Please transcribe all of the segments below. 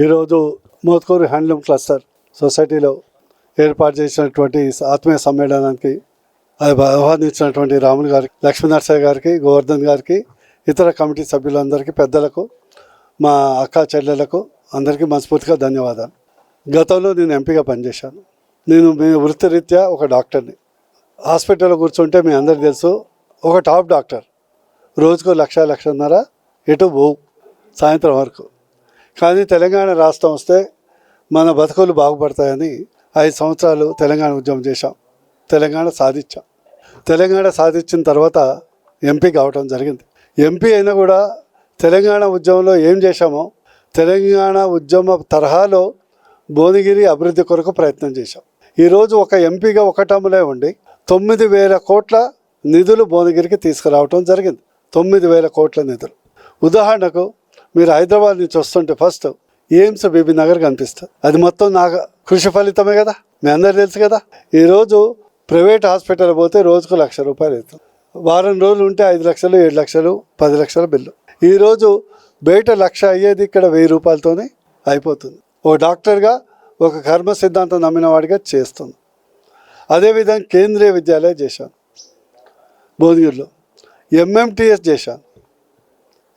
ఈరోజు Mothkur handloom cluster సొసైటీలో ఏర్పాటు చేసినటువంటి ఆత్మీయ సమ్మేళనానికి ఆహ్వానించినటువంటి రాములు గారికి, లక్ష్మీనరసయ్య గారికి, గోవర్ధన్ గారికి, ఇతర కమిటీ సభ్యులందరికీ, పెద్దలకు, మా అక్క చెల్లెలకు అందరికీ మనస్ఫూర్తిగా ధన్యవాదాలు. గతంలో నేను ఎంపీగా పనిచేశాను. నేను మీ వృత్తిరీత్యా ఒక డాక్టర్ని. హాస్పిటల్లో కూర్చుంటే మీ అందరికీ తెలుసు, ఒక టాప్ డాక్టర్ రోజుకు 1,00,000-1,500 ఎటు పోవు సాయంత్రం వరకు. కానీ తెలంగాణ రాష్ట్రం వస్తే మన బతుకులు బాగుపడతాయని 5 సంవత్సరాలు తెలంగాణ ఉద్యమం చేశాం. తెలంగాణ సాధించాం. తెలంగాణ సాధించిన తర్వాత ఎంపీ కావటం జరిగింది. ఎంపీ అయినా కూడా తెలంగాణ ఉద్యమంలో ఏం చేశామో తెలంగాణ ఉద్యమ తరహాలో భువనగిరి అభివృద్ధి కొరకు ప్రయత్నం చేశాం. ఈరోజు ఒక ఎంపీగా ఒక టర్ములే ఉండి 9,000 కోట్ల నిధులు భువనగిరికి తీసుకురావటం జరిగింది. 9,000 కోట్ల నిధులు. ఉదాహరణకు మీరు హైదరాబాద్ నుంచి వస్తుంటే ఫస్ట్ ఎయిమ్స్ బీబీ నగర్ కనిపిస్తుంది. అది మొత్తం నా కృషి ఫలితమే కదా, మీ అందరు తెలుసు కదా. ఈరోజు ప్రైవేట్ హాస్పిటల్ పోతే రోజుకు ₹1,00,000 అవుతుంది. వారం రోజులు ఉంటే 5 లక్షలు, 7 లక్షలు, 10 లక్షల బిల్లు. ఈరోజు బయట 1,00,000 అయ్యేది ఇక్కడ ₹1,000 అయిపోతుంది. ఓ డాక్టర్గా ఒక కర్మ సిద్ధాంతం నమ్మిన వాడిగా చేస్తుంది. అదేవిధంగా కేంద్రీయ విద్యాలయం చేశాను భువనగిరిలో. ఎంఎంటీఎస్ చేశాను.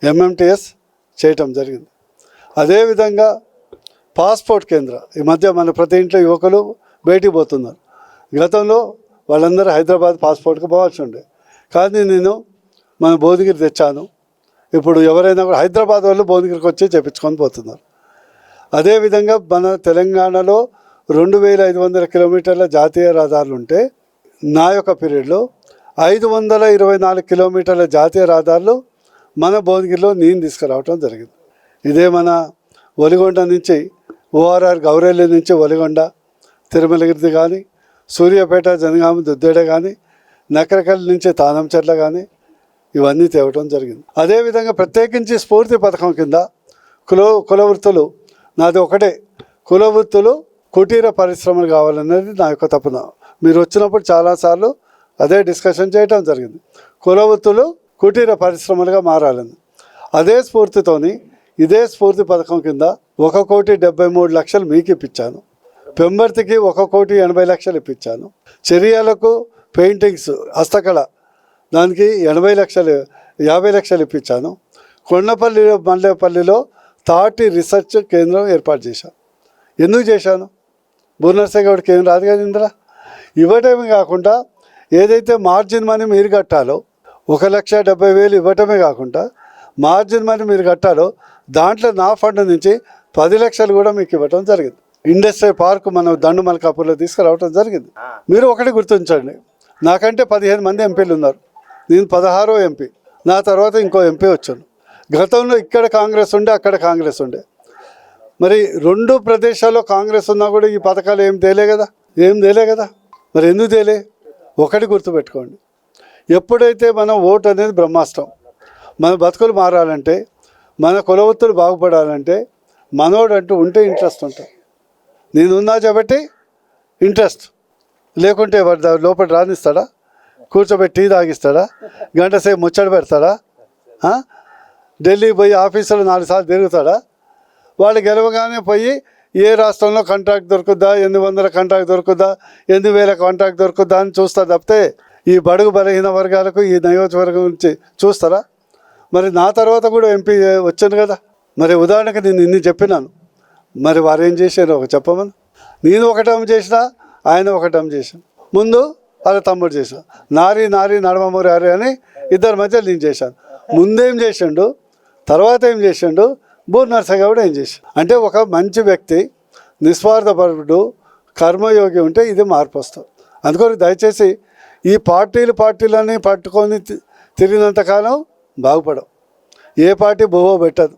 ఎంఎంటీఎస్ చేయటం జరిగింది. అదేవిధంగా పాస్పోర్ట్ కేంద్ర, ఈ మధ్య మన ప్రతి ఇంట్లో యువకులు బయటికి పోతున్నారు. గతంలో వాళ్ళందరూ హైదరాబాద్ పాస్పోర్ట్కి పోవాల్సి ఉండే, కానీ నేను మన భువనగిరి తెచ్చాను. ఇప్పుడు ఎవరైనా కూడా హైదరాబాద్ వాళ్ళు భువనగిరికి వచ్చి చేపించుకొని పోతున్నారు. అదేవిధంగా మన తెలంగాణలో 2,500 కిలోమీటర్ల జాతీయ రహదారులు ఉంటే నా యొక్క పీరియడ్లో 524 కిలోమీటర్ల జాతీయ రహదారులు మన భువనగిరిలో నేను తీసుకురావటం జరిగింది. ఇదే మన ఒలిగొండ నుంచి ఓఆర్ఆర్ గౌరెల్లి నుంచి ఒలిగొండ తిరుమలగిరి కానీ, సూర్యాపేట జనగామ దుద్దేడ కానీ, నకరకల్ నుంచి తానంచెర్ల కానీ ఇవన్నీ తేవటం జరిగింది. అదేవిధంగా ప్రత్యేకించి స్ఫూర్తి పథకం కింద కుల వృత్తులు, నాది ఒకటే, కుల వృత్తులు కుటీర పరిశ్రమలు కావాలనేది నా యొక్క తపన. మీరు వచ్చినప్పుడు చాలాసార్లు అదే డిస్కషన్ చేయటం జరిగింది. కుల వృత్తులు కుటీర పరిశ్రమలుగా మారాలని. అదే స్ఫూర్తితోని ఇదే స్ఫూర్తి పథకం కింద 1,73,00,000 మీకు ఇప్పించాను. పెంబర్తికి 1,80,00,000 ఇప్పించాను. చెరియాలకు పెయింటింగ్స్ హస్తకళ దానికి 50 లక్షలు ఇప్పించాను. కొండపల్లి మల్లేపల్లిలో తాటి రీసెర్చ్ కేంద్రం ఏర్పాటు చేశాను. ఎందుకు చేశాను? బూర్నర్సే గౌడ్కి ఏం రాదు కదా ఇందులో. ఇవ్వటమే కాకుండా ఏదైతే మార్జిన్ మనీ మీరు కట్టాలో 1,70,000 ఇవ్వటమే కాకుండా మార్జిన్ మనీ మీరు కట్టాలో దాంట్లో నా ఫండ్ నుంచి 10 లక్షలు కూడా మీకు ఇవ్వటం జరిగింది. ఇండస్ట్రియల్ పార్క్ మనం దండు మల్కాపూర్లో తీసుకురావటం జరిగింది. మీరు ఒకటి గుర్తించండి, నాకంటే 15 మంది ఎంపీలు ఉన్నారు. నేను 16వ ఎంపీ. నా తర్వాత ఇంకో ఎంపీ వచ్చాను. గతంలో ఇక్కడ కాంగ్రెస్ ఉండే, అక్కడ కాంగ్రెస్ ఉండే. మరి 2 ప్రదేశాల్లో కాంగ్రెస్ ఉన్నా కూడా ఈ పథకాలు ఏం తేలే కదా. మరి ఎందుకు తేలే? ఒకటి గుర్తుపెట్టుకోండి, ఎప్పుడైతే మనం ఓటు అనేది బ్రహ్మాస్త్రం, మన బతుకులు మారాలంటే, మన కులవృత్తులు బాగుపడాలంటే మనోడంటూ ఉంటే ఇంట్రెస్ట్ ఉంటుంది. నేనున్నా కాబట్టి ఇంట్రెస్ట్ లేకుంటే లోపల రానిస్తాడా? కూర్చోబెట్టి టీ తాగిస్తాడా? గంట సేపు ముచ్చట పెడతాడా? ఢిల్లీ పోయి ఆఫీసులో 4 సార్లు తిరుగుతాడా? వాళ్ళు గెలవగానే పోయి ఏ రాష్ట్రంలో కాంట్రాక్ట్ దొరుకుద్దా, 800 కాంట్రాక్ట్ దొరుకుద్దా, 8,000 కాంట్రాక్ట్ దొరుకుద్దా అని చూస్తారు తప్పితే ఈ బడుగు బలహీన వర్గాలకు ఈ నియోజకవర్గం నుంచి చూస్తారా? మరి నా తర్వాత కూడా ఎంపీ వచ్చాను కదా. మరి ఉదాహరణకు నేను ఇన్ని చెప్పినాను, మరి వారు ఏం చేశారు ఒక చెప్పమని. నేను ఒకటం చేసినా, ఆయన ఒకటం చేశాను. ముందు వాళ్ళ తమ్ముడు చేశాను. నారి నడమమూరి హరి అని 2 మధ్య నేను చేశాను. ముందేం చేసిండు, తర్వాత ఏం చేసిండు, బూర్నర్సయ్య కూడా ఏం చేశాడు. అంటే ఒక మంచి వ్యక్తి, నిస్వార్థపరుడు, కర్మయోగి ఉంటే ఇది మార్పు వస్తుంది. అందుకని దయచేసి ఈ పార్టీలని పట్టుకొని తిరిగినంతకాలం బాగుపడవు. ఏ పార్టీ బోవో పెట్టదు.